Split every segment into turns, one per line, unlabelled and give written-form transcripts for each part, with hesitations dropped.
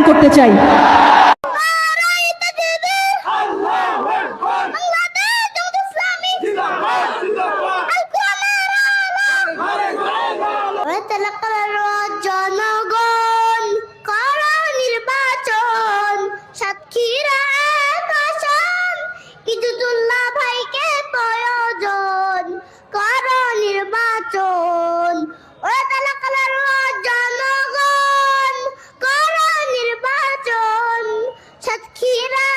করতে চাই।
জনগণ কর নির্বাচন, সাতক্ষীরা এক আসন, ইজুদুল্লাহ ভাইকে প্রয়োজন, কর নির্বাচন। ওই তেলাকালার জনগণ কর নির্বাচন, সাতক্ষীরা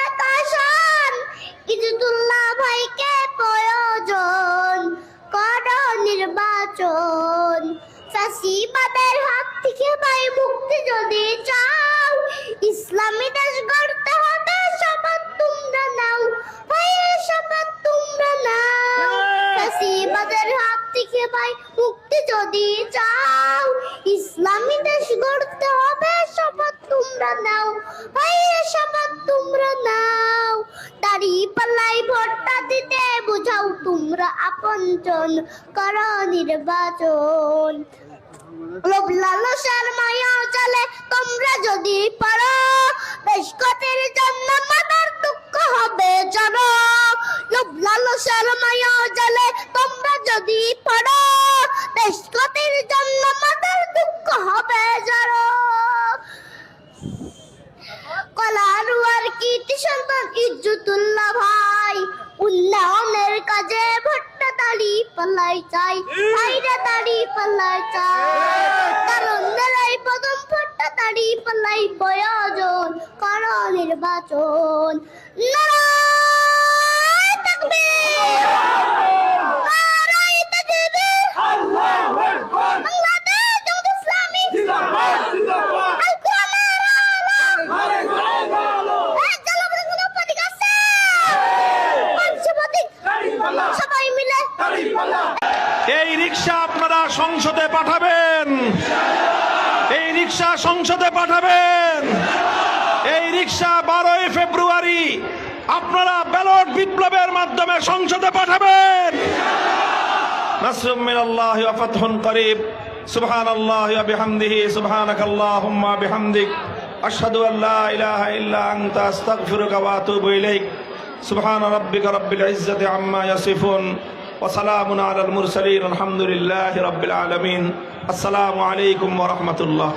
এক আসন, ইজুদুল্লাহ ভাইকে প্রয়োজন, কর নির্বাচন। ফাঁসিবাদের হাত থেকে ভাই মুক্তি যদি চাও, ইসলামী দেশ গড়তে হবে শপথ তোমরা নাও, ভাই শপথ তোমরা নাও। ফাঁসিবাদের হাত থেকে ভাই মুক্তি যদি চাও, ইসলামী দেশ গড়তে হবে শপথ তোমরা নাও, ভাই শপথ তোমরা নাও। দাড়ি পাল্লাই ভোটটা দিতে বুঝাও তোমরা আপনজন, কর নির্বাচন। লোভ লালসার মায়া চলে তোমরা যদি পারো, দেশ গতির জন্য মাথার দুঃখ হবে জানো। লোভ লালসার মায়া চলে তোমরা যদি পারো, দেশ গতির জন্য মাথার দুঃখ হবে জানো। কলারুয়ার কীর্তি সন্তান ইজ্জতুল্লাহ ভাই, উন্নয়নের কাজে ভোটটা দাড়ি পাল্লাই চাই, ভাইরা দাড়ি পাল্লাই চাই। কারণ বেলায় প্রথম ভোটটা দাড়ি পাল্লাই প্রয়োজন, কর নির্বাচন। নারায়ে তাকবীর, নারায়ে তাকবীর, আল্লাহু আকবার, বাংলাদেশ জামাত ইসলামী জিন্দাবাদ, জিন্দাবাদ।
এই রিকশা আপনারা সংসদে পাঠাবেন, এই রিকশা সংসদে পাঠাবেন। এই রিকশা 12 ফেব্রুয়ারি আপনারা ব্যালট বিপ্লবের মাধ্যমে সংসদে পাঠাবেন। নাসরুম মিনাল্লাহি ওয়া ফাতহুন করিব। সুবহানাল্লাহি ওয়া বিহামদিহি, সুবহানাকাল্লাহুম্মা বিহামদিক, আশহাদু আল্লা ইলাহা ইল্লা আনতা, আস্তাগফিরুকা ওয়া আতুবু ইলাইক। সুবহান রাব্বিকা রাব্বিল ইজ্জাতি আম্মা ইয়াসিফুন, ওয়া সালামুন আলাল মুরসালিন, আলহামদুলিল্লাহি রাব্বিল আলামিন। আসসালামু আলাইকুম ওয়া রাহমাতুল্লাহ।